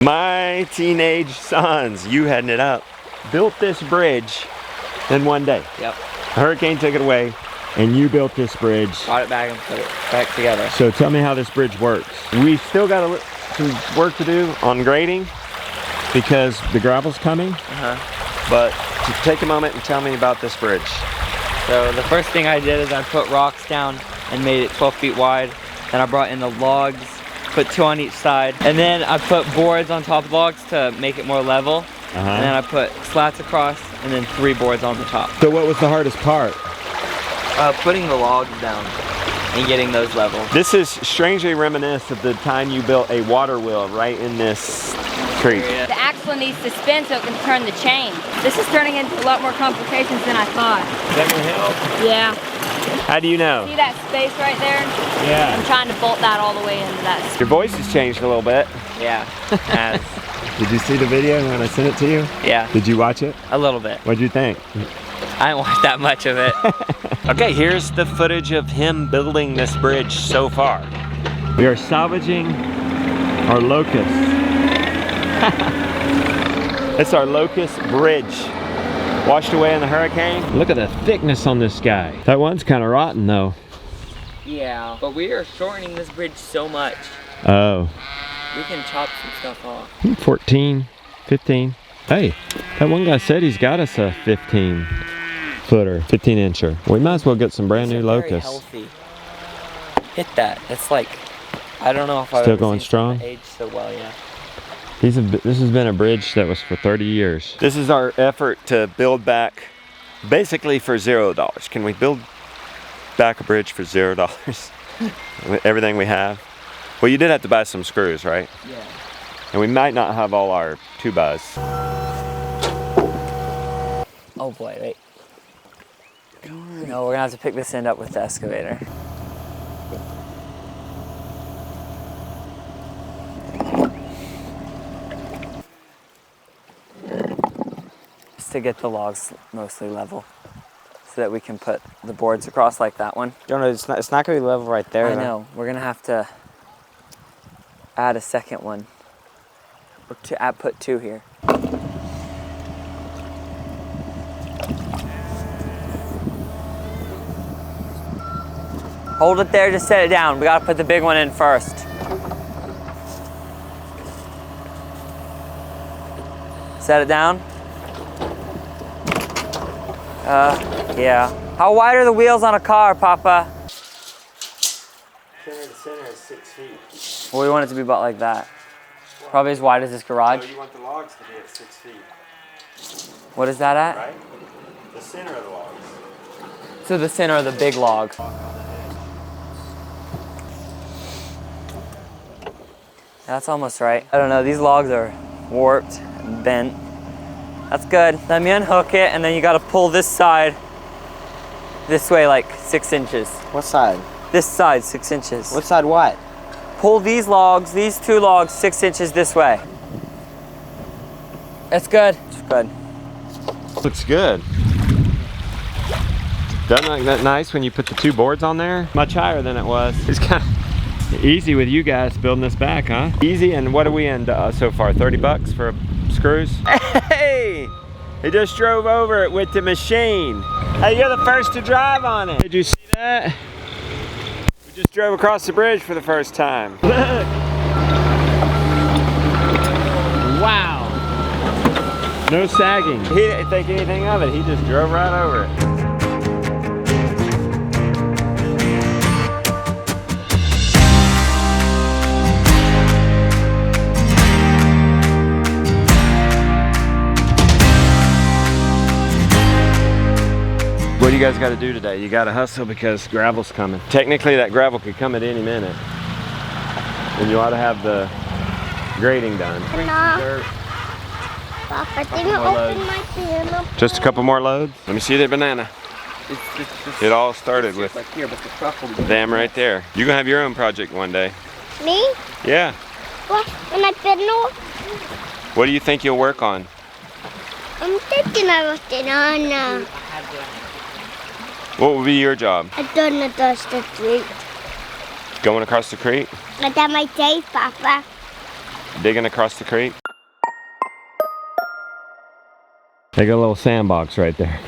My teenage sons, you heading it up, built this bridge in one day. Yep. A hurricane took it away, and you built this bridge. Brought it back and put it back together. So tell me how this bridge works. We still got some work to do on grading because the gravel's coming. But to take a moment and tell me about this bridge. So the first thing I did is I put rocks down and made it 12 feet wide. Then I brought in the logs, put 2 on each side. And then I put boards on top of logs to make it more level. And then I put slats across and then 3 boards on the top. So what was the hardest part? Putting the logs down and getting those level. This is strangely reminiscent of the time you built a water wheel right in this creek. The axle needs to spin so it can turn the chain. This is turning into a lot more complications than I thought. Is that gonna help? Yeah. How do you know? See that space right there? Yeah. I'm trying to bolt that all the way into that. Your voice has changed a little bit. Yeah. Did you see the video when I sent it to you? Yeah. Did you watch it? A little bit. What'd you think? I didn't watch that much of it. Okay, here's the footage of him building this bridge so far. We are salvaging our locust. It's our locust bridge. Washed away in the hurricane. Look at the thickness on this guy. That one's kind of rotten though. Yeah, but we are shortening this bridge so much. Oh. We can chop some stuff off. 14, 15. Hey, that one guy said he's got us a 15 footer, 15 incher. We might as well get some brand new locusts. Healthy. Hit that. It's like, I don't know if I've Still ever going seen strong? something age so well, yeah. This has been a bridge that was for 30 years. This is our effort to build back basically for $0. Can we build back a bridge for $0? With everything we have? Well, you did have to buy some screws, right? Yeah. And we might not have all our 2x. Oh boy, wait. No, we're gonna have to pick this end up with the excavator. Just to get the logs mostly level, so that we can put the boards across like that one. No, it's not gonna be level right there. I know. We're gonna have to add a second one, or put 2 here. Hold it there, just set it down. We gotta put the big one in first. Set it down. Yeah. How wide are the wheels on a car, Papa? Center to center is 6 feet. Well, we want it to be about like that. Probably as wide as this garage. So you want the logs to be at 6 feet, What is that at? right? The center of the logs. So the center of the big log. That's almost right. I don't know, these logs are warped and bent. That's good. Let me unhook it, and then you gotta pull this side this way like 6 inches. What side? This side, 6 inches. What side what? Pull these logs, these 2 logs, 6 inches this way. It's good. It's good. Looks good. Doesn't look that nice when you put the 2 boards on there? Much higher than it was. It's kind of easy with you guys building this back, huh? Easy, and what do we end so far? 30 bucks for screws? Hey! He just drove over it with the machine. Hey, you're the first to drive on it. Did you see that? We just drove across the bridge for the first time. Look! Wow! No sagging. He didn't think anything of it. He just drove right over it. What do you guys got to do today? You got to hustle because gravel's coming. Technically, that gravel could come at any minute. And you ought to have the grading done. Papa, didn't open my banana. Just a couple more loads. Let me see that banana. It all started with Like here, but the truck will be them right there. You're going to have your own project one day. Me? Yeah. What? When I banana? What do you think you'll work on? I'm thinking I was banana. What will be your job? I don't know the street. Going across the creek? I done my tape, Papa. digging across the creek. They got a little sandbox right there.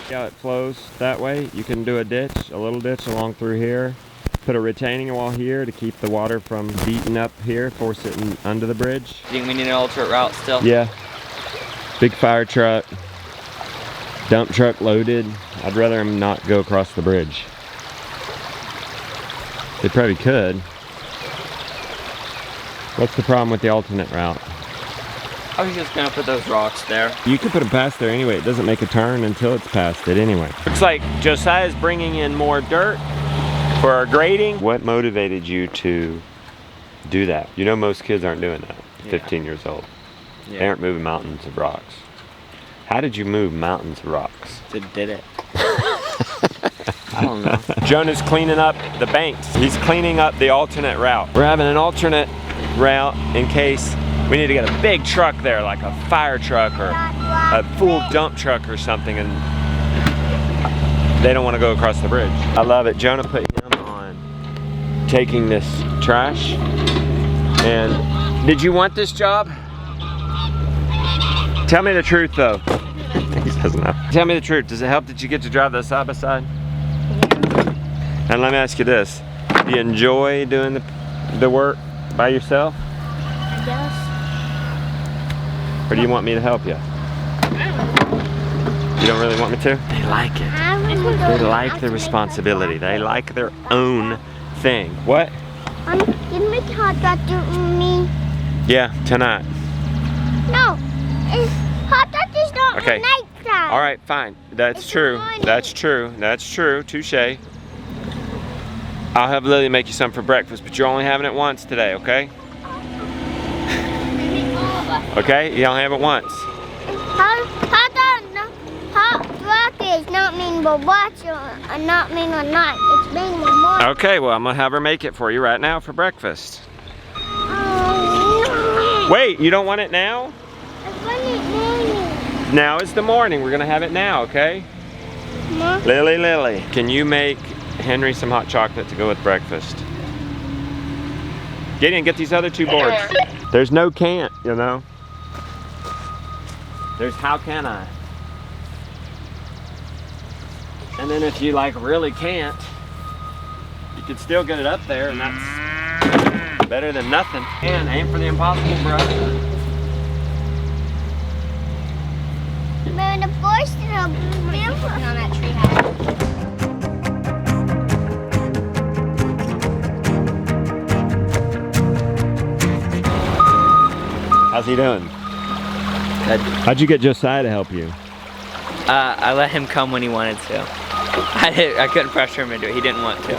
See how it flows that way? You can do a ditch, a little ditch along through here. Put a retaining wall here to keep the water from beating up here, force it under the bridge. Do you think we need an alternate route still? Yeah. Big fire truck, dump truck loaded. I'd rather them not go across the bridge. They probably could. What's the problem with the alternate route? I was just gonna put those rocks there. You could put them past there anyway. It doesn't make a turn until it's past it anyway. Looks like Josiah's bringing in more dirt for our grading. What motivated you to do that? You know most kids aren't doing that, 15 years old. Yeah. They aren't moving mountains of rocks. How did you move mountains of rocks? Just did it. I don't know. Jonah's cleaning up the banks. He's cleaning up the alternate route. We're having an alternate route in case we need to get a big truck there, like a fire truck or a full dump truck or something, and they don't want to go across the bridge. I love it. Jonah put him on taking this trash. And did you want this job? Tell me the truth though. He says no. Tell me the truth. Does it help that you get to drive the side by side? And let me ask you this. Do you enjoy doing the work by yourself? I guess. Or do you want me to help you? You don't really want me to? They like it. They like the responsibility. They like their own thing. What? You make hot dog to me. Yeah, tonight. No, it's hot dog is not Okay. nighttime. All right, fine. That's It's true. morning. That's true. That's true. Touche. I'll have Lily make you some for breakfast, but you're only having it once today, okay? Okay? You only have it once. Hot dog is not mean but watch or not mean or not. It's mean or more. Okay, well, I'm gonna have her make it for you right now for breakfast. Oh, no. Wait, you don't want it now? I want it morning. Now is the morning. We're gonna have it now, okay? Mom? Lily, can you make Henry some hot chocolate to go with breakfast? Gideon, get these other two boards. There's no can't, you know? There's how can I? And then if you like really can't, you could still get it up there, and that's better than nothing. And aim for the impossible, bro. But the voice is on that tree house. How's he doing? Good. How'd you get Josiah to help you? I let him come when he wanted to. I couldn't pressure him into it. He didn't want to.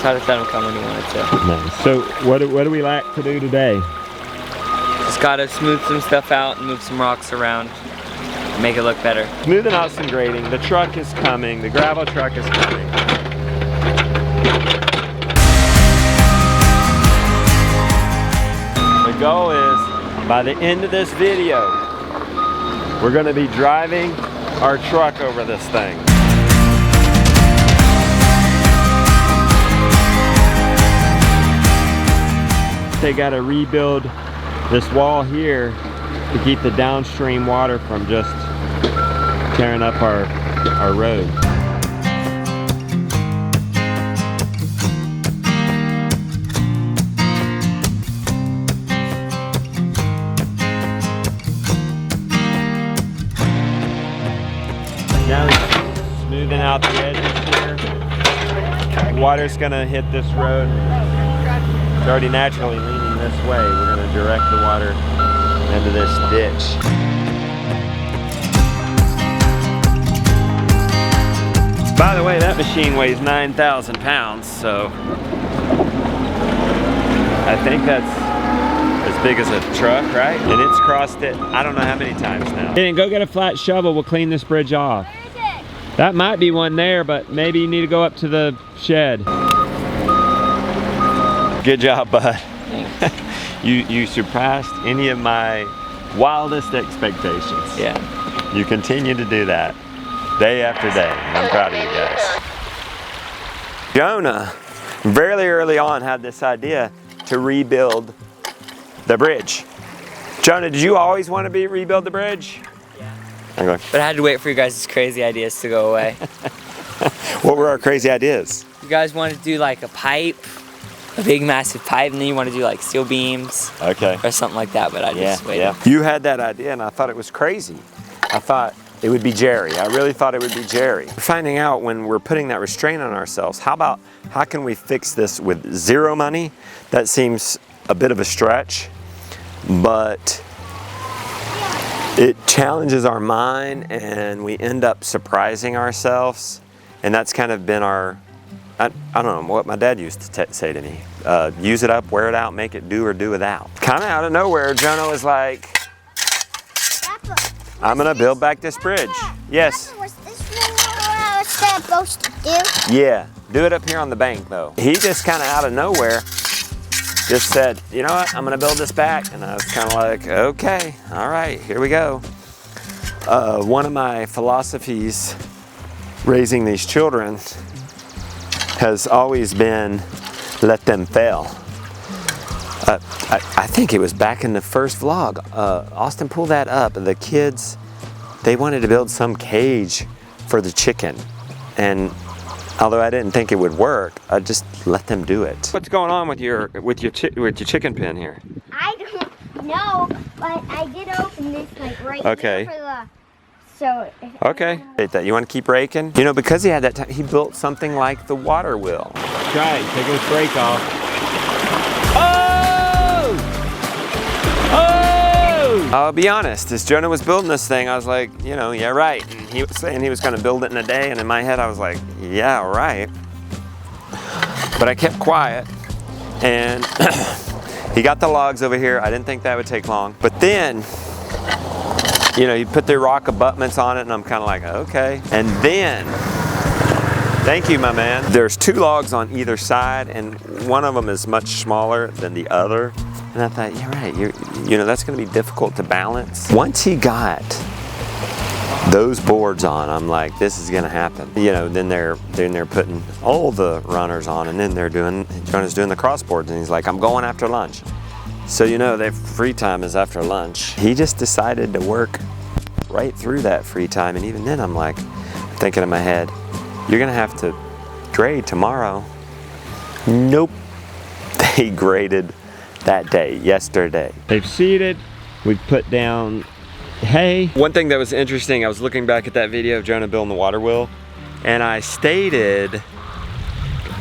So I just let him come when he wanted to. Nice. So what do we like to do today? Just gotta smooth some stuff out and move some rocks around. Make it look better. Smoothing out some grading. The truck is coming. The gravel truck is coming. The goal is, by the end of this video, we're going to be driving our truck over this thing. They got to rebuild this wall here to keep the downstream water from just tearing up our road. Now he's smoothing out the edges here. Water's gonna hit this road. It's already naturally leaning this way. We're gonna direct the water into this ditch. By the way, that machine weighs 9,000 pounds, so I think that's as big as a truck, right? And it's crossed it, I don't know how many times now. Then go get a flat shovel, we'll clean this bridge off. Where is it? That might be one there, but maybe you need to go up to the shed. Good job, bud. Thanks. You surpassed any of my wildest expectations. Yeah. You continue to do that day after day. I'm proud of you guys. Jonah, very early on, had this idea to rebuild The bridge. Jonah, did you always want to rebuild the bridge? Yeah. Okay. But I had to wait for you guys' crazy ideas to go away. What were our crazy ideas? You guys wanted to do like a pipe, a big massive pipe, and then you want to do like steel beams Okay. or something like that, but I just waited. Yeah. You had that idea and I thought it was crazy. I thought it would be Jerry. I really thought it would be Jerry. We're finding out when we're putting that restraint on ourselves, how can we fix this with zero money? That seems a bit of a stretch, but it challenges our mind and we end up surprising ourselves. And that's kind of been our, I don't know what my dad used to say to me. Use it up, wear it out, make it do or do without. Kind of out of nowhere, Jonah was like, I'm gonna build back this bridge. Yes. Was this what I was supposed to do? Yeah, do it up here on the bank though. He just kind of out of nowhere just said, you know what, I'm gonna build this back. And I was kind of like, okay, all right, here we go. One of my philosophies raising these children has always been let them fail. I think it was back in the first vlog. Austin, pull that up. The kids, they wanted to build some cage for the chicken. And although I didn't think it would work, I just let them do it. What's going on with your chicken pen here? I don't know, but I did open this like right Okay. here for the, so. Okay. You want to keep raking? You know, because he had that time, he built something like the water wheel. Try it. Take this brake off. I'll be honest, as Jonah was building this thing, I was like, you know, yeah, right. And he was saying he was going to build it in a day, and in my head I was like, yeah, right. But I kept quiet, and he got the logs over here. I didn't think that would take long. But then, you know, you put the rock abutments on it, and I'm kind of like, okay. And then, thank you, my man. There's 2 logs on either side, and one of them is much smaller than the other. And I thought, yeah, right, you know, that's gonna be difficult to balance. Once he got those boards on, I'm like, this is gonna happen. You know, then they're putting all the runners on, and then Jonah's doing the crossboards, and he's like, I'm going after lunch. So, you know, their free time is after lunch. He just decided to work right through that free time, and even then I'm like, thinking in my head, you're gonna have to grade tomorrow. Nope, they graded that day, yesterday. They've seeded, we've put down hay. One thing that was interesting, I was looking back at that video of Jonah building the water wheel, and I stated,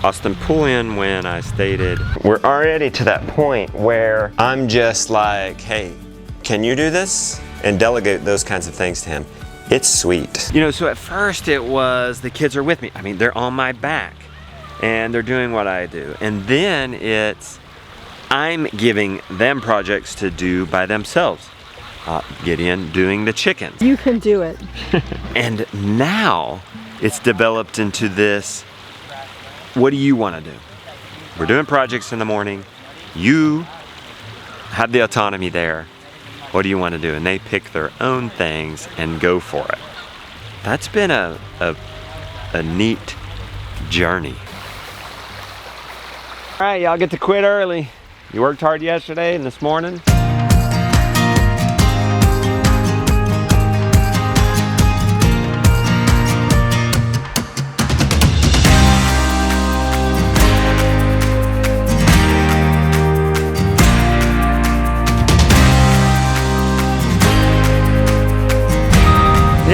Austin, pull in when I stated, we're already to that point where I'm just like, hey, can you do this? And delegate those kinds of things to him. It's sweet. You know, so at first it was, the kids are with me. I mean, they're on my back, and they're doing what I do. And then it's, I'm giving them projects to do by themselves. Gideon doing the chickens. You can do it. And now it's developed into this, what do you want to do? We're doing projects in the morning. You have the autonomy there. What do you want to do? And they pick their own things and go for it. That's been a neat journey. All right, y'all get to quit early. You worked hard yesterday and this morning.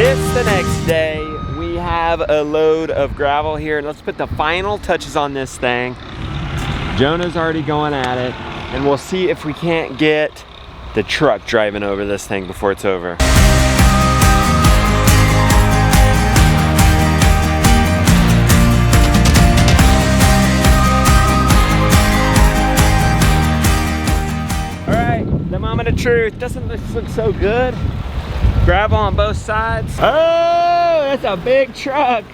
It's the next day. We have a load of gravel here. Let's put the final touches on this thing. Jonah's already going at it, and we'll see if we can't get the truck driving over this thing before it's over. All right, the moment of truth. Doesn't this look so good? Gravel on both sides. Oh, that's a big truck.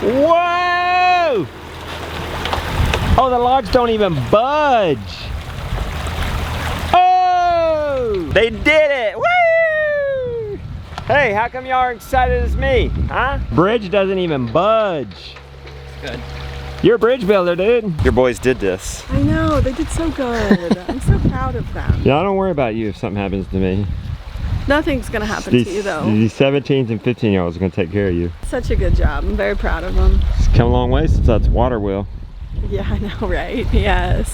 Whoa! Oh, the logs don't even budge. Oh! They did it! Woo! Hey, how come y'all are excited as me? Huh? Bridge doesn't even budge. Good. You're a bridge builder, dude. Your boys did this. I know, they did so good. I'm so proud of them. Yeah, I don't worry about you if something happens to me. Nothing's gonna happen to you though. These 17s and 15-year-olds are gonna take care of you. Such a good job. I'm very proud of them. It's come a long way since that's water wheel. Yeah, I know, right? Yes.